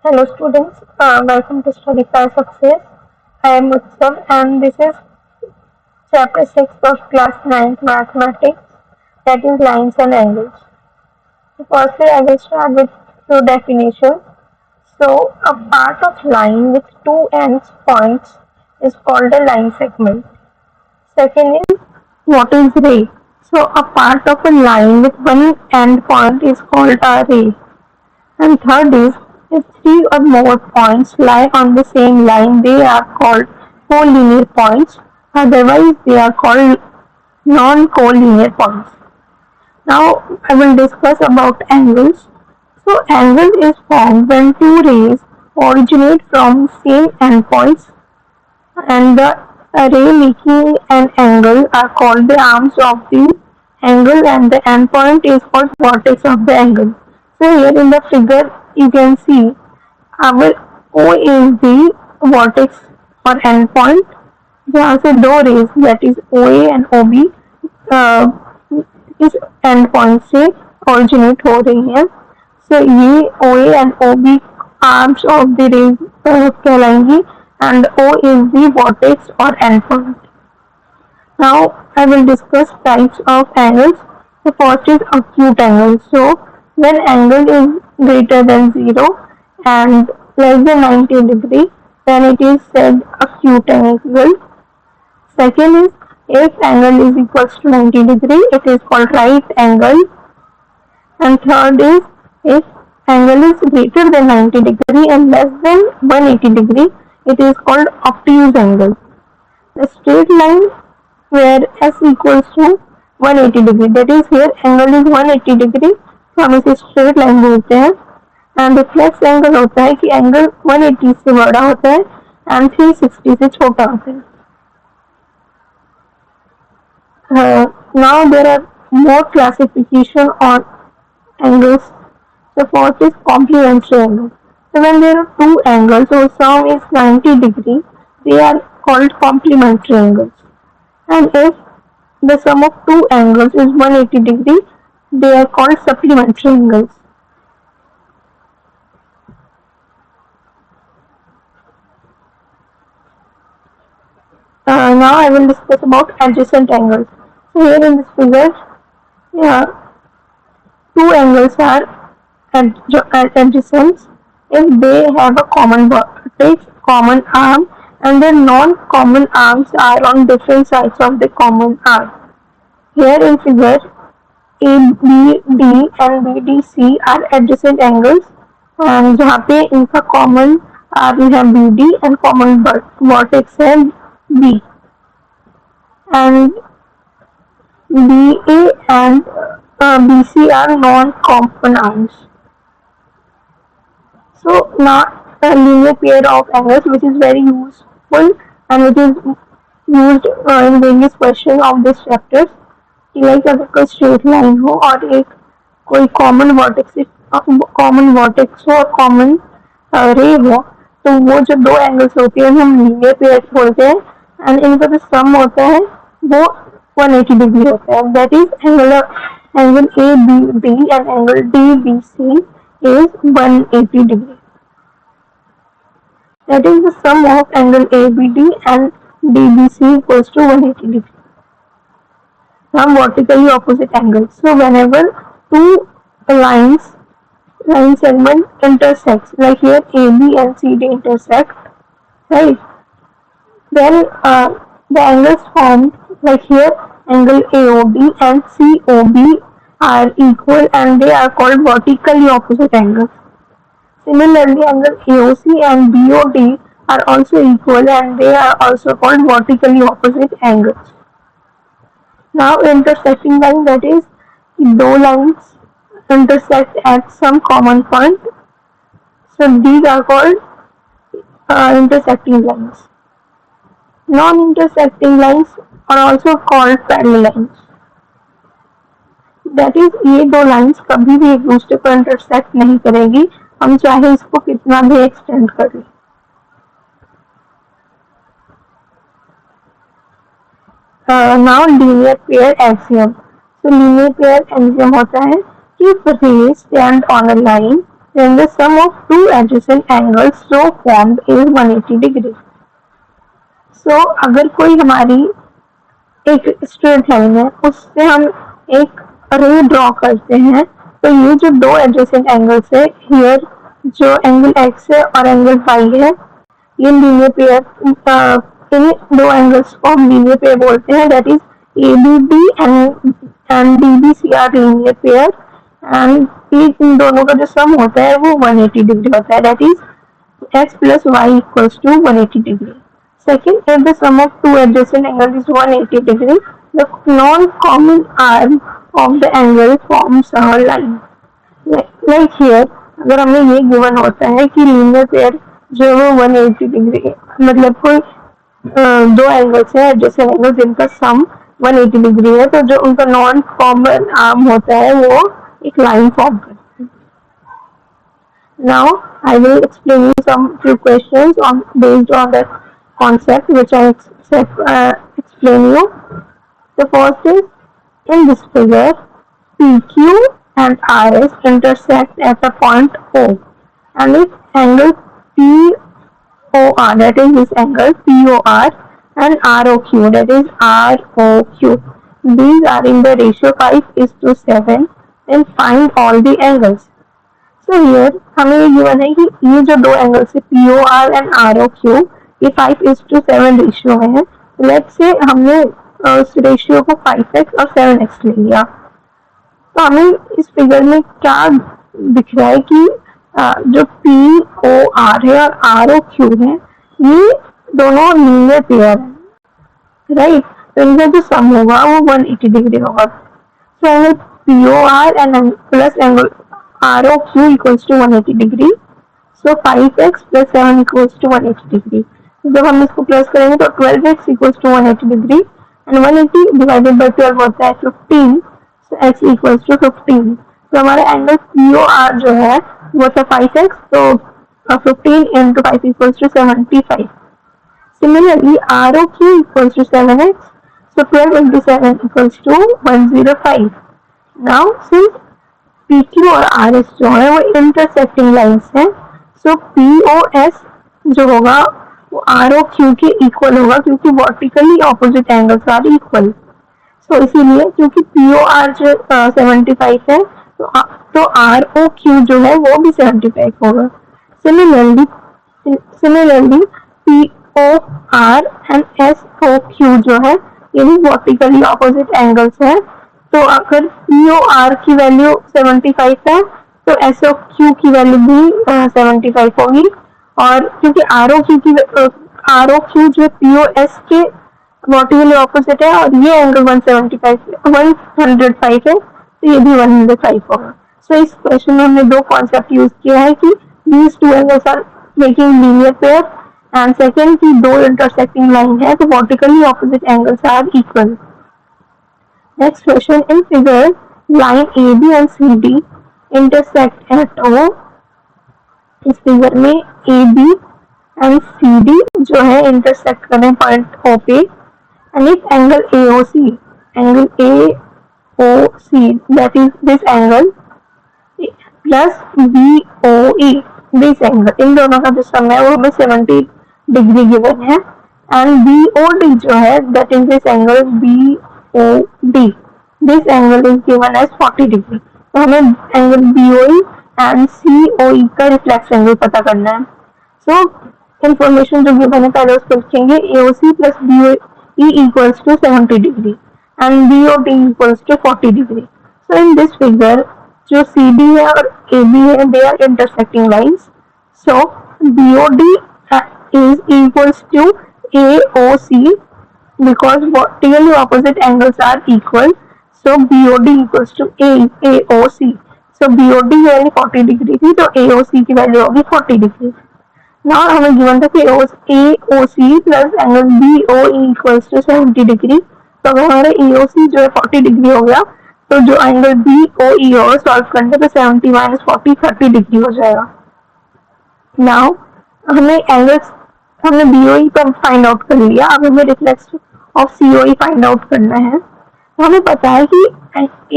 Hello students, welcome to Studify Success. I am Utsav and this is chapter 6 of class 9 mathematics, that is lines and angles. So firstly I will start with two definitions. So a part of line with two ends points is called a line segment. Second is what is ray? So a part of a line with one end point is called a ray. And third is, if three or more points lie on the same line, they are called collinear points. Otherwise, they are called non-collinear points. Now, I will discuss about angles. So, angle is formed when two rays originate from same endpoints, and the ray making an angle are called the arms of the angle, and the endpoint is called vertex of the angle. So here in the figure you can see our O is the vertex or endpoint. जहाँ से दो rays that is OA and OB इस endpoint से originate हो रही हैं. So ये OA and OB arms of the rays कहलाएंगी and O is the vertex or endpoint. Now I will discuss types of angles. The first is acute angle. So when angle is greater than 0 and less than 90 degree, then it is said acute angle. Second is if angle is equals to 90 degree, it is called right angle. And third is if angle is greater than 90 degree and less than 180 degree, it is called obtuse angle. The straight line where s equals to 180 degree, that is here angle is 180 degree, तो हम इसे straight line बोलते हैं. And reflex angle होता है कि angle 180 से बड़ा होता है एंड 360 से छोटा होता है. Now there are more classification on angles. The first is complementary angle. So when there are two angles, so sum is 90 degree, they are called complementary angles. And if the sum of two angles is 180 degree, they are called supplementary angles. Now I will discuss about adjacent angles. So here in this figure, two angles are adjacent if they have a common vertex, common arm, and their non-common arms are on different sides of the common arm. Here in figure, ABD and BDC are adjacent angles, and जहाँ पे इनका common arm है BD and common vertex है B, and BA and BC are non-common arms. So now a linear pair of angles which is very useful and which is used in various questions of this chapters. Like अगर कोई straight line हो और एक कोई common vertex हो और common रे हो, तो वो जो दो एंगल्स होती है हम लीनियर पेयर बोलते हैं एंड इनका जो सम होता है वो 180 डिग्री होता है. That is angle A B D and angle D B C is 180 degree. That is the sum of angle A B D and D B C equals to 180 degree. From vertically opposite angles. So whenever two line segment intersects, like here AB and CD intersect, right? Then the angles formed, like here angle AOB and COB are equal and they are called vertically opposite angles. Similarly, angle AOC and BOD are also equal and they are also called vertically opposite angles. Now intersecting line, that is दो lines intersect at some common point. So these are called intersecting lines. Non-intersecting lines are also called parallel lines. That is ये दो lines कभी भी एक दूसरे को intersect नहीं करेगी, हम चाहे इसको कितना भी extend कर लें. Now linear pair axiom. So linear pair axiom होता है कि if rays stand on a line then the sum of two adjacent angles so formed is 180 degree. So अगर कोई हमारी एक स्ट्रेट लाइन है उससे हम एक रे ड्रॉ करते हैं, तो ये जो दो एडजेसेंट एंगल्स है हियर, जो एंगल एक्स है और एंगल वाई है, ये लीनियर पेयर, इन दो एंगल्स को हम लीनियर पेयर बोलते हैं, that is ABD and DBC are linear pair, and इन दोनों का जो सम होता है वो 180 डिग्री होता है, that is x plus y equals to 180 degree. Second, if the sum of two adjacent angles is 180 degree, the non-common arm of the angle forms a line. Like here, अगर हमें ये गिवन होता है कि linear pair जो है 180 degree है, मतलब कोई दो एंगल्स है एडजेसेंट एंगल जिनका सम 180 डिग्री है, तो जो उनका नॉन कॉमन आर्म होता है वो एक लाइन फॉर्म करता है. Now I will explain you some few questions based on the concept which I explain you. The first is, in this figure, PQ and RS intersect at a point O, and if angle POR, that is this angle POR, and ROQ, that is ROQ, these are in the ratio 5:7, then find all the angles. So here हमें ये given है कि ये जो दो angles है POR and ROQ ये 5:7 ratio में है. लेट्स से हमने उस रेशियो को 5x और 7x ले लिया, तो हमें इस फिगर में क्या दिख रहा है कि जो POR है और ROQ है ये दोनों लीनियर पेयर है, राइट. तो इनका जो सम होगा वो 180 डिग्री होगा. So angle POR and plus angle ROQ equals to 180 degree. So 5x plus 7 equals to 180 degree. जब हम इसको प्लस करेंगे तो 12x equals to 180 degree and 180 divided by 12 होता है 15. So x equals to 15. तो हमारा एंगल POR जो है वो था 5x, तो 15 into 5 equals to 75. Similarly ROQ equals to 7x. So 12 into 7 equals to 105. Now since PQ और RS जो है वो इंटरसेक्टिंग लाइंस हैं, सो POS जो होगा वो ROQ के इक्वल होगा क्योंकि vertically opposite angles are equal. So इसीलिए क्योंकि POR जो 75 है तो ROQ जो है वो भी 75 होगा. सिमिलरली POR एंड SOQ जो है ये भी वर्टिकली ऑपोजिट एंगल्स है, तो अगर POR की वैल्यू 75 है तो SOQ की वैल्यू भी 75 होगी, और क्योंकि ROQ जो POS के वर्टिकली ऑपोजिट है और ये एंगल 105 है तो ये भी 105 होगा. सो इस क्वेश्चन में हमने दो कॉन्सेप्ट यूज किया है कि these two angles are making linear pair, and second की दो इंटरसेक्टिंग लाइन है तो vertically opposite angles are equal. Next question, in figure, line AB and CD intersect at O. इस फिगर में AB and CD जो है intersect करें point O पे, and if angle AOC, that is this angle, plus BOE, this angle, इन दोनों का जो सम है वो हमें 70 डिग्री गिवन है, and BOD जो है that is this angle BOD, this angle is given as 40 degree. तो हमें एंगल BOE एंड COE का रिफ्लेक्स एंगल पता करना है. सो इंफॉर्मेशन जो गिवन है पहले उसको लिखेंगे, AOC plus BOE equals to 70 degree and BOD equals to 40 degree. So in this figure जो CD है और AB है they are intersecting lines. So BOD is equals to AOC because vertically opposite angles are equal. So BOD equals to AOC. So BOD की value 40 degree थी तो AOC की value होगी 40 degree. ना हमें गिवन था कि AOC plus angle BOE equals to 70 degree, तो अगर हमारा AOC जो है 40 डिग्री हो गया तो जो एंगल BOE होगा सॉल्व करने पे 70 माइनस 40 30 डिग्री हो जाएगा. नाउ हमने BOE का फाइंड आउट कर लिया, अब हमें reflex of COE find out करना है. हमें पता है कि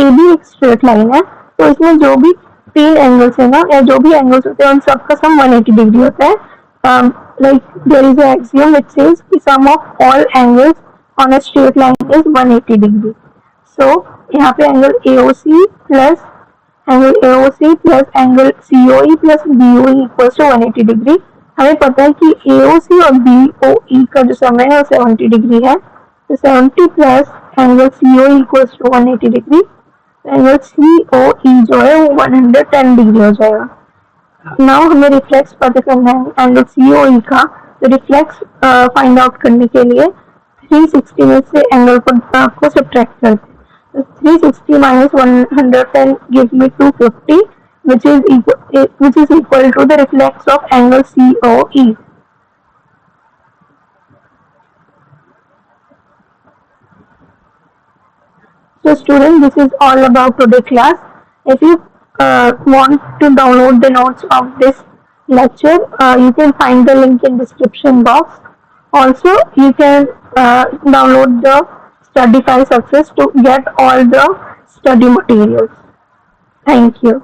AB एक स्ट्रेट लाइन है तो इसमें जो भी 3 एंगल्स है ना, या जो भी एंगल्स होते हैं उन सबका सम 180 डिग्री होता है. Like there is an axiom which says the sum of all angles on a straight line is 180 degree. So यहाँ पे angle AOC plus angle COE plus BOE equals to 180 degree. हमें पता है कि AOC और BOE का जो सम है वो 70 डिग्री है, तो 70 plus angle COE equals to 180 degree. Angle COE जो है वो 110 डिग्री हो जाएगा. नाउ हमें रिफ्लेक्स पता करना है एंगल COE का. तो रिफ्लेक्स फाइंड आउट करने के लिए 360 में से एंगल को सब्ट्रैक्ट करते हैं. 360 minus 110 gives me 250, which is equal to the reflex of angle COE. So students, this is all about today class. If you want to download the notes of this lecture, you can find the link in description box. Also, you can download the STUDIFYSUCCESS to get all the study materials. Thank you.